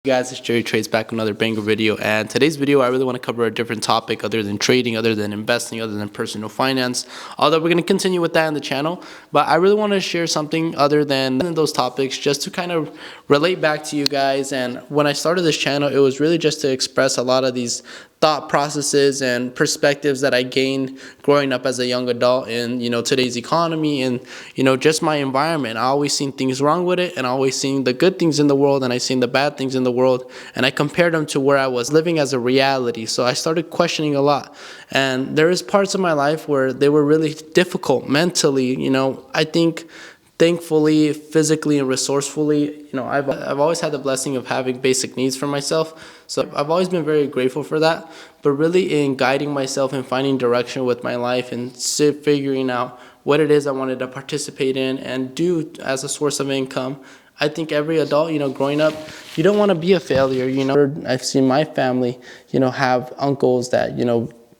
Guys, it's Jerry Trades back with another banger video, and today's video I really want to cover a different topic other than trading, other than investing, other than personal finance, although we're going to continue with that in the channel. But I really want to share something other than those topics just to kind of relate back to you guys. And when I started this channel, it was really just to express a lot of these thought processes and perspectives that I gained growing up as a young adult in today's economy and just my environment. I always seen things wrong with it, and I always seen the good things in the world, and I seen the bad things in the world, and I compared them to where I was living as a reality. So I started questioning a lot, and there is parts of my life where they were really difficult mentally. I think thankfully, physically and resourcefully, I've always had the blessing of having basic needs for myself. So I've always been very grateful for that. But really in guiding myself and finding direction with my life and figuring out what it is I wanted to participate in and do as a source of income. I think every adult, growing up, you don't want to be a failure. I've seen my family, have uncles that,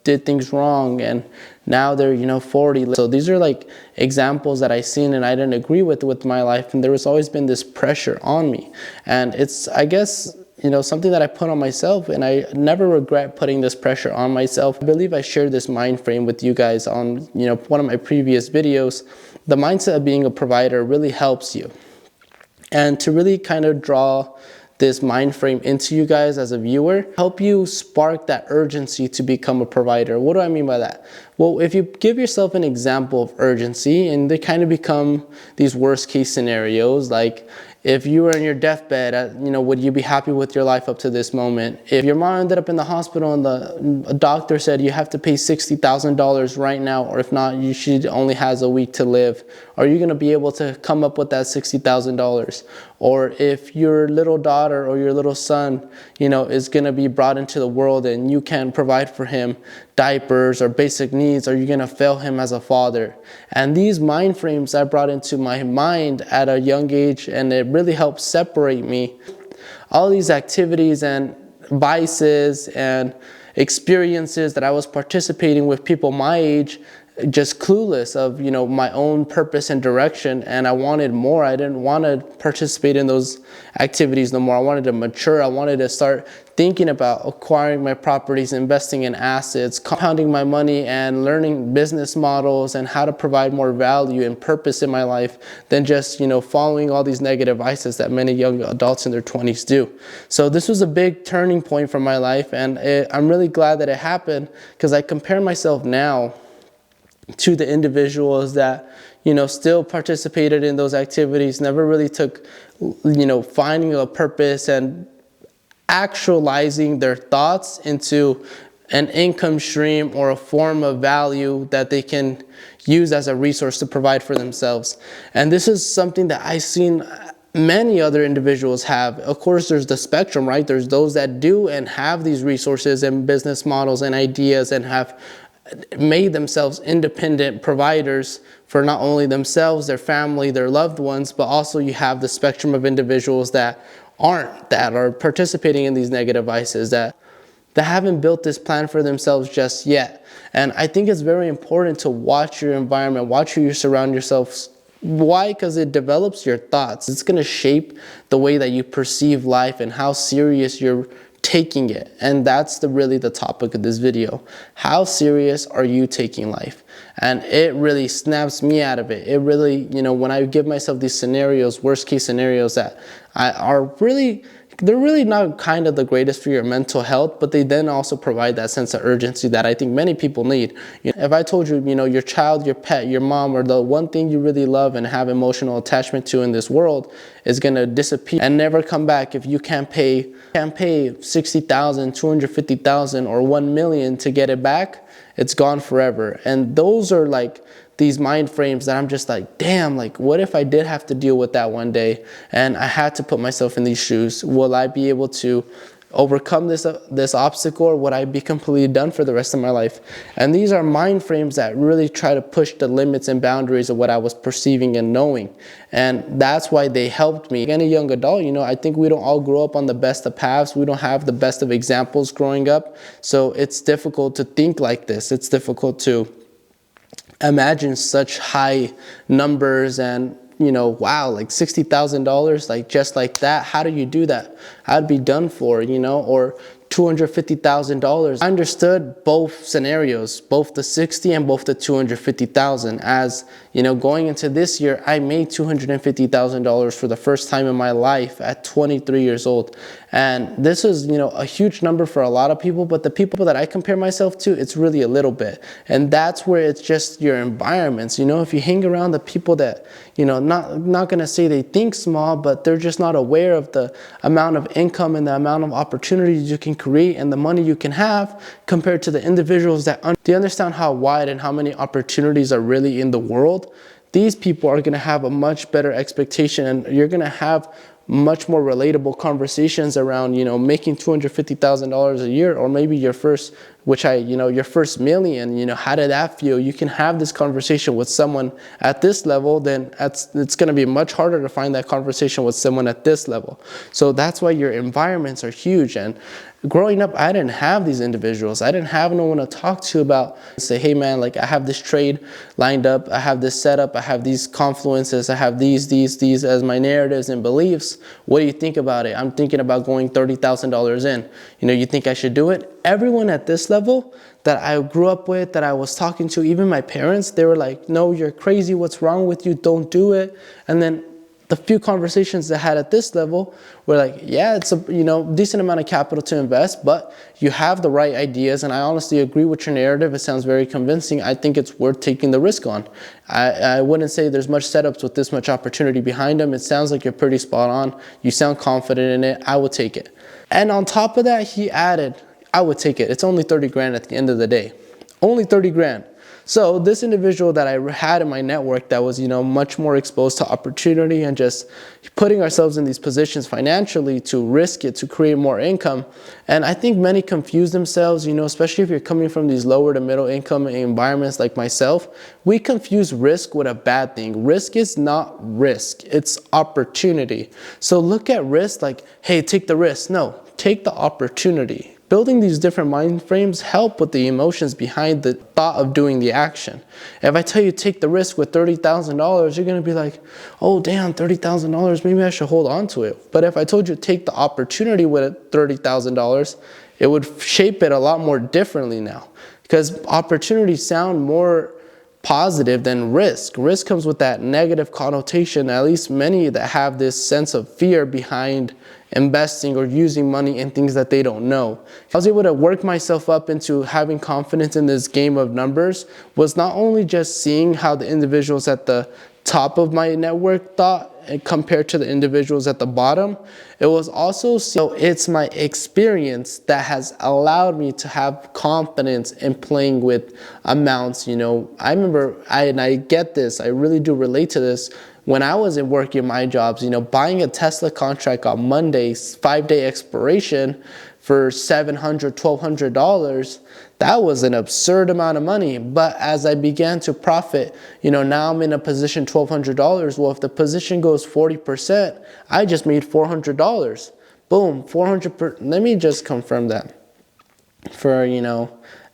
did things wrong, and now they're 40. So these are like examples that I seen and I didn't agree with my life, and there has always been this pressure on me, and it's, I guess, something that I put on myself, and I never regret putting this pressure on myself. I believe I shared this mind frame with you guys on one of my previous videos. The mindset of being a provider really helps you, and to really kind of draw this mind frame into you guys as a viewer, help you spark that urgency to become a provider. What do I mean by that? Well, if you give yourself an example of urgency, and they kind of become these worst case scenarios, like if you were in your deathbed, would you be happy with your life up to this moment? If your mom ended up in the hospital and the doctor said you have to pay $60,000 right now, or if not, she only has a week to live, are you going to be able to come up with that $60,000? Or if your little daughter or your little son, is going to be brought into the world and you can't provide for him diapers or basic needs, are you going to fail him as a father? And these mind frames I brought into my mind at a young age, and it really helped separate me. All these activities and vices and experiences that I was participating with people my age, just clueless of my own purpose and direction, and I wanted more. I didn't want to participate in those activities no more. I wanted to mature. I wanted to start thinking about acquiring my properties, investing in assets, compounding my money, and learning business models and how to provide more value and purpose in my life than just following all these negative vices that many young adults in their 20s do. So this was a big turning point for my life, and I'm really glad that it happened, because I compare myself now to the individuals that still participated in those activities, never really took finding a purpose and actualizing their thoughts into an income stream or a form of value that they can use as a resource to provide for themselves. And this is something that I've seen many other individuals have. Of course, there's the spectrum, right? There's those that do and have these resources and business models and ideas and have made themselves independent providers for not only themselves, their family, their loved ones, but also you have the spectrum of individuals that are participating in these negative vices, that haven't built this plan for themselves just yet. And I think it's very important to watch your environment, watch who you surround yourself. Why? Because it develops your thoughts. It's going to shape the way that you perceive life and how serious you're taking it. And that's really the topic of this video. How serious are you taking life? And it really snaps me out of it. It really, when I give myself these scenarios, worst case scenarios that they're really not kind of the greatest for your mental health, but they then also provide that sense of urgency that I think many people need. If I told you, your child, your pet, your mom, or the one thing you really love and have emotional attachment to in this world is going to disappear and never come back if you can't pay $60,000, $250,000, or $1 million to get it back, it's gone forever. And those are like these mind frames that I'm just like, damn, like what if I did have to deal with that one day and I had to put myself in these shoes? Will I be able to overcome this obstacle, or would I be completely done for the rest of my life? And these are mind frames that really try to push the limits and boundaries of what I was perceiving and knowing. And that's why they helped me. Again, a young adult, I think we don't all grow up on the best of paths. We don't have the best of examples growing up. So it's difficult to think like this. It's difficult to imagine such high numbers and wow, like $60,000, like just like that. How do you do that? I'd be done for, or $250,000. I understood both scenarios, both the 60 and both the 250,000. As going into this year, I made $250,000 for the first time in my life at 23 years old. And this is, a huge number for a lot of people, but the people that I compare myself to, it's really a little bit. And that's where it's just your environments. If you hang around the people that, not gonna say they think small, but they're just not aware of the amount of income and the amount of opportunities you can create and the money you can have compared to the individuals that they understand how wide and how many opportunities are really in the world. These people are going to have a much better expectation, and you're going to have much more relatable conversations around, making $250,000 a year, or maybe your first, your first million, how did that feel? You can have this conversation with someone at this level, then it's going to be much harder to find that conversation with someone at this level. So that's why your environments are huge. And growing up, I didn't have these individuals. I didn't have no one to talk to about, say, hey man, like I have this trade lined up, I have this setup, I have these confluences, I have these as my narratives and beliefs. What do you think about it? I'm thinking about going $30,000 in. You think I should do it? Everyone at this level that I grew up with, that I was talking to, even my parents, they were like, no, you're crazy, what's wrong with you, don't do it. And then the few conversations I had at this level were like, yeah, it's a decent amount of capital to invest, but you have the right ideas, and I honestly agree with your narrative. It sounds very convincing. I think it's worth taking the risk on. I wouldn't say there's much setups with this much opportunity behind them. It sounds like you're pretty spot on. You sound confident in it. I would take it. And on top of that, he added, I would take it. It's only 30 grand at the end of the day. Only 30 grand. So this individual that I had in my network that was, much more exposed to opportunity and just putting ourselves in these positions financially to risk it, to create more income. And I think many confuse themselves, especially if you're coming from these lower to middle income environments like myself. We confuse risk with a bad thing. Risk is not risk, it's opportunity. So look at risk like, hey, take the risk. No, take the opportunity. Building these different mind frames help with the emotions behind the thought of doing the action. If I tell you take the risk with $30,000, you're going to be like, oh damn, $30,000, maybe I should hold on to it. But if I told you take the opportunity with $30,000, it would shape it a lot more differently now, because opportunities sound more positive than risk. Risk comes with that negative connotation, at least many that have this sense of fear behind investing or using money in things that they don't know. I was able to work myself up into having confidence in this game of numbers was not only just seeing how the individuals at the top of my network thought compared to the individuals at the bottom. It was also, so it's my experience that has allowed me to have confidence in playing with amounts. I remember, I get this, I really do relate to this. When I was working my jobs, buying a Tesla contract on Monday's 5-day expiration for $700, $1,200, that was an absurd amount of money. But as I began to profit, now I'm in a position $1,200. Well, if the position goes 40%, I just made $400. Boom, 400. Let me just confirm that for,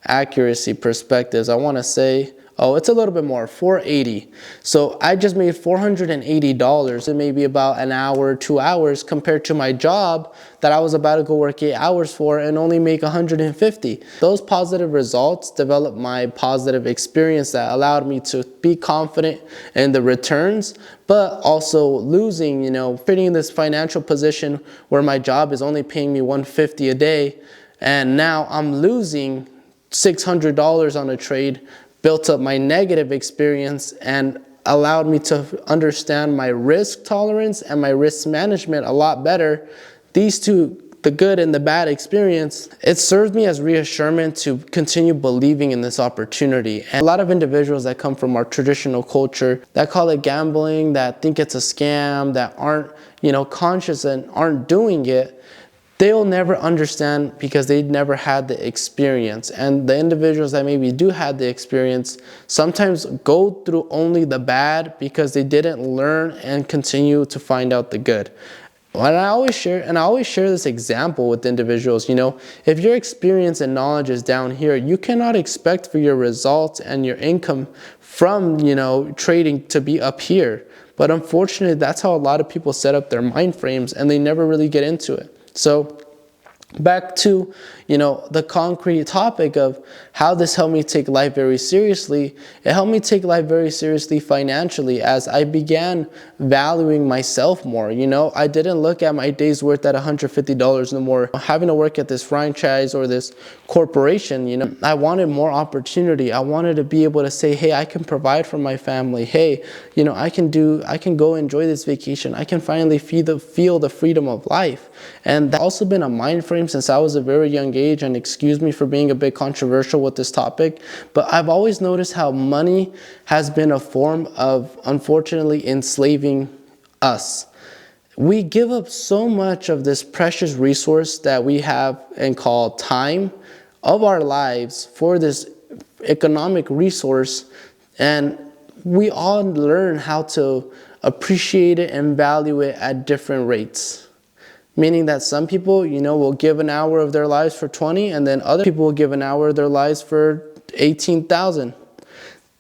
accuracy perspectives. I want to say, oh, it's a little bit more, $480. So I just made $480 in maybe about an hour, 2 hours, compared to my job that I was about to go work 8 hours for and only make $150. Those positive results developed my positive experience that allowed me to be confident in the returns, but also losing, fitting in this financial position where my job is only paying me $150 a day, and now I'm losing $600 on a trade. Built up my negative experience and allowed me to understand my risk tolerance and my risk management a lot better. These two, the good and the bad experience, it served me as reassurance to continue believing in this opportunity. And a lot of individuals that come from our traditional culture that call it gambling, that think it's a scam, that aren't, conscious and aren't doing it, they'll never understand because they never had the experience. And the individuals that maybe do have the experience sometimes go through only the bad because they didn't learn and continue to find out the good. And I always share this example with individuals, if your experience and knowledge is down here, you cannot expect for your results and your income from, trading to be up here. But unfortunately, that's how a lot of people set up their mind frames, and they never really get into it. So back to, the concrete topic of how this helped me take life very seriously. It helped me take life very seriously financially as I began valuing myself more. I didn't look at my day's worth at $150 no more. Having to work at this franchise or this corporation, I wanted more opportunity. I wanted to be able to say, hey, I can provide for my family. Hey, I can go enjoy this vacation. I can finally feel the freedom of life. And that's also been a mind frame since I was a very young age, and excuse me for being a bit controversial with this topic, but I've always noticed how money has been a form of, unfortunately, enslaving us. We give up so much of this precious resource that we have and call time of our lives for this economic resource, and we all learn how to appreciate it and value it at different rates. Meaning that some people, will give an hour of their lives for 20, and then other people will give an hour of their lives for 18,000.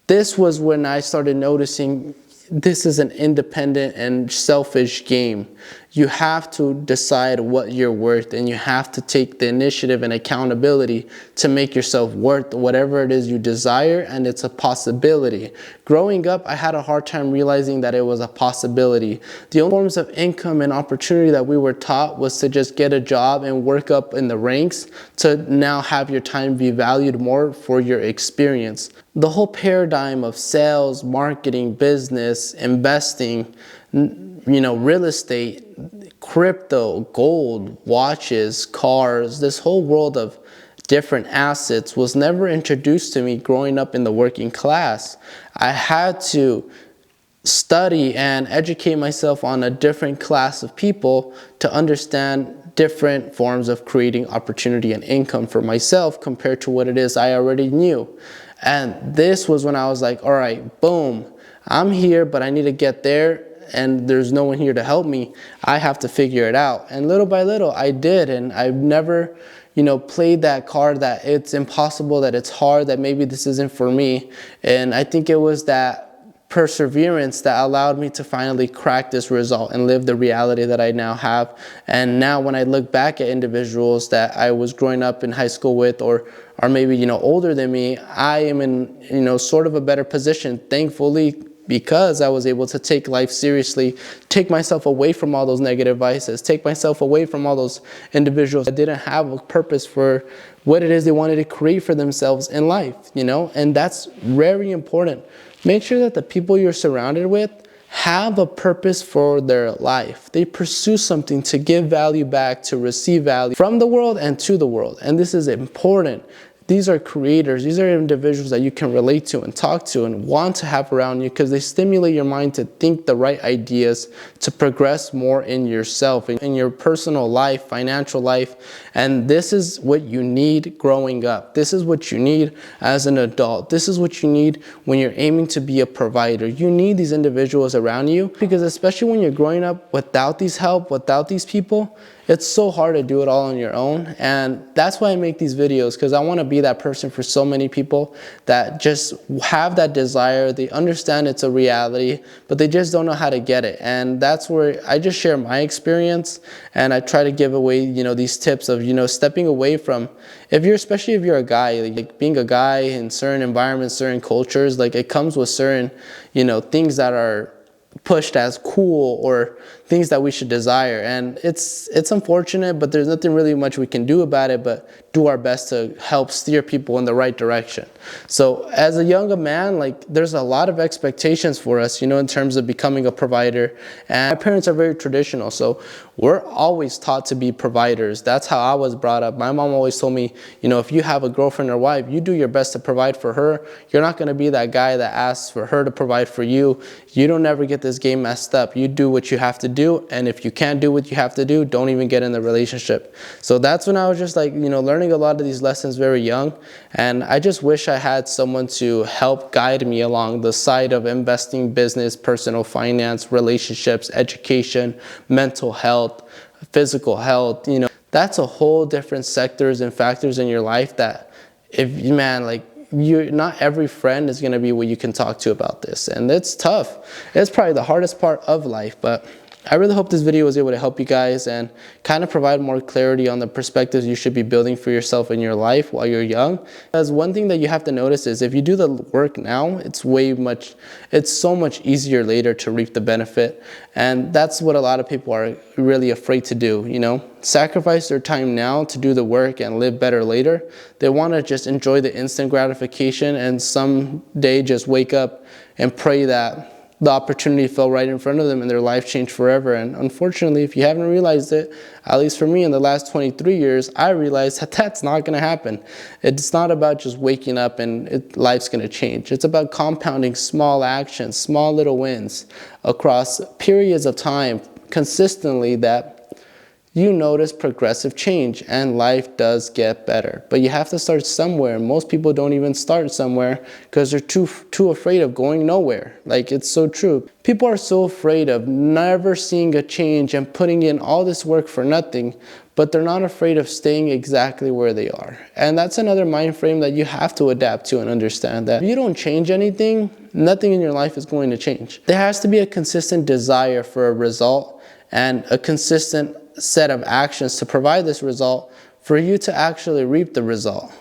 This was when I started noticing this is an independent and selfish game. You have to decide what you're worth, and you have to take the initiative and accountability to make yourself worth whatever it is you desire, and it's a possibility. Growing up, I had a hard time realizing that it was a possibility. The only forms of income and opportunity that we were taught was to just get a job and work up in the ranks to now have your time be valued more for your experience. The whole paradigm of sales, marketing, business, investing, real estate, crypto, gold, watches, cars, this whole world of different assets was never introduced to me growing up in the working class. I had to study and educate myself on a different class of people to understand different forms of creating opportunity and income for myself compared to what it is I already knew. And this was when I was like, all right, boom, I'm here, but I need to get there, and there's no one here to help me. I have to figure it out. And little by little, I did, and I've never, played that card that it's impossible, that it's hard, that maybe this isn't for me. And I think it was that perseverance that allowed me to finally crack this result and live the reality that I now have. And now when I look back at individuals that I was growing up in high school with, or maybe, older than me, I am in, sort of a better position, thankfully, because I was able to take life seriously, take myself away from all those negative vices, take myself away from all those individuals that didn't have a purpose for what it is they wanted to create for themselves in life, and that's very important. Make sure that the people you're surrounded with have a purpose for their life. They pursue something to give value back, to receive value from the world and to the world. And this is important. These are creators. These are individuals that you can relate to and talk to and want to have around you, because they stimulate your mind to think the right ideas, to progress more in yourself, in your personal life, financial life. And this is what you need growing up. This is what you need as an adult. This is what you need when you're aiming to be a provider. You need these individuals around you, because especially when you're growing up without these help, without these people, it's so hard to do it all on your own. And that's why I make these videos, because I want to be that person for so many people that just have that desire. They understand it's a reality, but they just don't know how to get it. And that's where I just share my experience, and I try to give away, these tips of, stepping away from, especially if you're a guy, like being a guy in certain environments, certain cultures, like it comes with certain, things that are pushed as cool or things that we should desire. And it's unfortunate, but there's nothing really much we can do about it but do our best to help steer people in the right direction. So as a younger man, there's a lot of expectations for us, in terms of becoming a provider. And my parents are very traditional, so we're always taught to be providers. That's how I was brought up. My mom always told me, if you have a girlfriend or wife, you do your best to provide for her. You're not going to be that guy that asks for her to provide for you. You don't ever get this game messed up. You do what you have to do, and if you can't do what you have to do, don't even get in the relationship. So that's when I was just learning a lot of these lessons very young, and I just wish I had someone to help guide me along the side of investing, business, personal finance, relationships, education, mental health, physical health. That's a whole different sectors and factors in your life that not every friend is going to be what you can talk to about this, and it's tough. It's probably the hardest part of life, but I really hope this video was able to help you guys and kind of provide more clarity on the perspectives you should be building for yourself in your life while you're young. Because one thing that you have to notice is if you do the work now, it's so much easier later to reap the benefit. And that's what a lot of people are really afraid to do, you know? Sacrifice their time now to do the work and live better later. They want to just enjoy the instant gratification and someday just wake up and pray that the opportunity fell right in front of them and their life changed forever. And unfortunately, if you haven't realized it, at least for me in the last 23 years, I realized that that's not going to happen. It's not about just waking up and life's going to change. It's about compounding small actions, small little wins across periods of time consistently that you notice progressive change and life does get better. But you have to start somewhere. Most people don't even start somewhere because they're too afraid of going nowhere. Like, it's so true. People are so afraid of never seeing a change and putting in all this work for nothing, but they're not afraid of staying exactly where they are. And that's another mind frame that you have to adapt to and understand that if you don't change anything, nothing in your life is going to change. There has to be a consistent desire for a result and a consistent set of actions to provide this result for you to actually reap the result.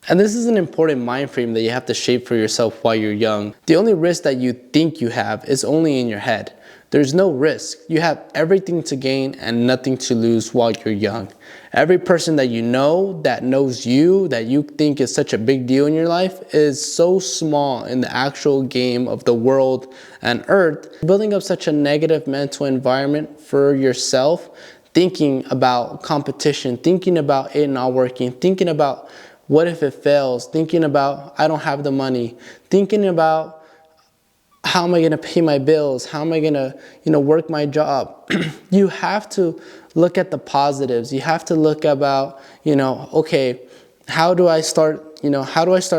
And this is an important mind frame that you have to shape for yourself while you're young. The only risk that you think you have is only in your head. There's no risk. You have everything to gain and nothing to lose while you're young. Every person that you know, that knows you, that you think is such a big deal in your life is so small in the actual game of the world and earth. Building up such a negative mental environment for yourself, thinking about competition, thinking about it not working, thinking about what if it fails, thinking about I don't have the money, thinking about how am I going to pay my bills, how am I going to work my job. You have to look at the positives. You have to look about, okay, how do I start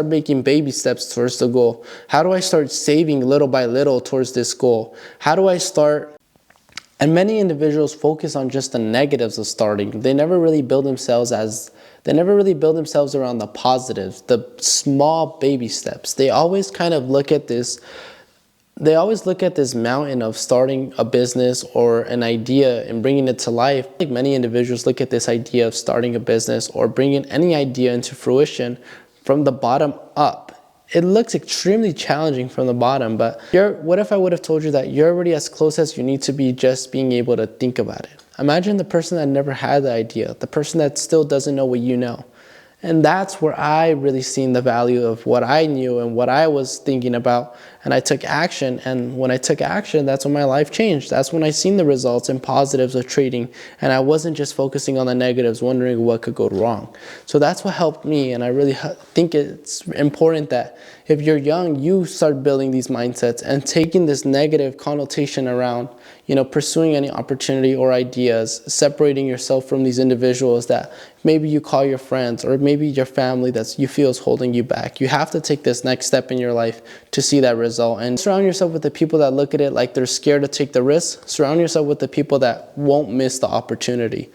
making baby steps towards the goal? How do I start saving little by little towards this goal? How do I start? And many individuals focus on just the negatives of starting. They never really build themselves around the positives, the small baby steps. They always kind of look at this mountain of starting a business or an idea and bringing it to life. I think many individuals look at this idea of starting a business or bringing any idea into fruition from the bottom up. It looks extremely challenging from the bottom, but what if I would have told you that you're already as close as you need to be just being able to think about it? Imagine the person that never had the idea, the person that still doesn't know what you know. And that's where I really seen the value of what I knew and what I was thinking about. And I took action. And when I took action, that's when my life changed. That's when I seen the results and positives of trading. And I wasn't just focusing on the negatives, wondering what could go wrong. So that's what helped me. And I really think it's important that if you're young, you start building these mindsets and taking this negative connotation around, pursuing any opportunity or ideas, separating yourself from these individuals that maybe you call your friends or maybe your family that you feel is holding you back. You have to take this next step in your life to see that result. And surround yourself with the people that look at it like they're scared to take the risk. Surround yourself with the people that won't miss the opportunity.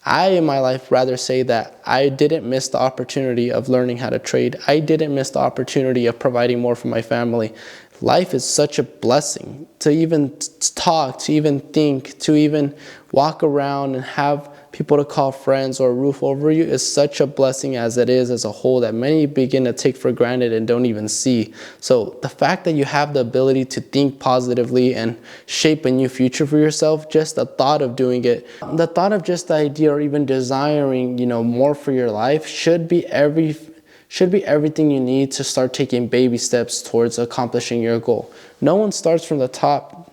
I, in my life, rather say that I didn't miss the opportunity of learning how to trade. I didn't miss the opportunity of providing more for my family. Life is such a blessing to even talk, to even think, to even walk around and have people to call friends or a roof over you is such a blessing as it is as a whole that many begin to take for granted and don't even see. So the fact that you have the ability to think positively and shape a new future for yourself, just the thought of doing it, the thought of just the idea or even desiring, more for your life should be everything you need to start taking baby steps towards accomplishing your goal. No one starts from the top.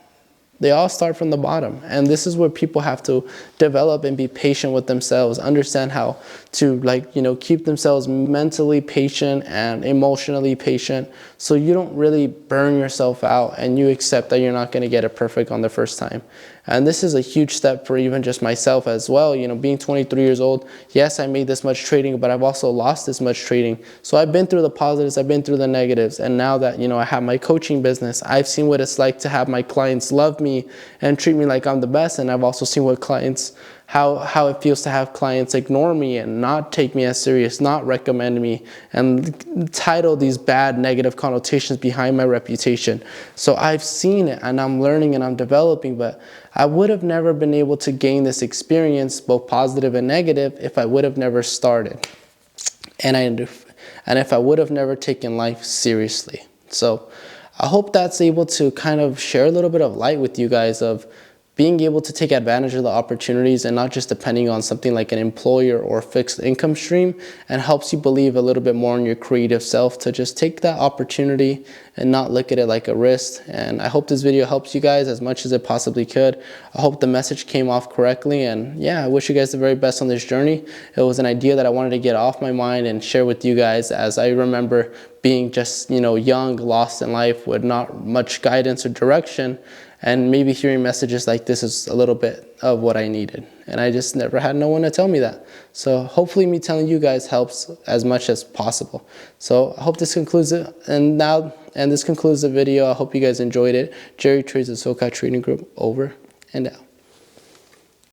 They all start from the bottom. And this is where people have to develop and be patient with themselves, understand how to keep themselves mentally patient and emotionally patient so you don't really burn yourself out and you accept that you're not going to get it perfect on the first time. And this is a huge step for even just myself as well. Being 23 years old, yes, I made this much trading, but I've also lost this much trading. So I've been through the positives, I've been through the negatives. And now that, I have my coaching business, I've seen what it's like to have my clients love me and treat me like I'm the best. And I've also seen what clients how it feels to have clients ignore me and not take me as serious, not recommend me, and title these bad negative connotations behind my reputation. So I've seen it, and I'm learning and I'm developing, but I would have never been able to gain this experience, both positive and negative, if I would have never started. And if I would have never taken life seriously. So I hope that's able to kind of share a little bit of light with you guys of being able to take advantage of the opportunities and not just depending on something like an employer or fixed income stream, and helps you believe a little bit more in your creative self to just take that opportunity and not look at it like a risk. And I hope this video helps you guys as much as it possibly could. I hope the message came off correctly, and yeah, I wish you guys the very best on this journey. It was an idea that I wanted to get off my mind and share with you guys, as I remember being just, young, lost in life with not much guidance or direction. And maybe hearing messages like this is a little bit of what I needed. And I just never had no one to tell me that. So hopefully me telling you guys helps as much as possible. So I hope this concludes it. And this concludes the video. I hope you guys enjoyed it. Jerry Trades, the SoCal Trading Group, over and out.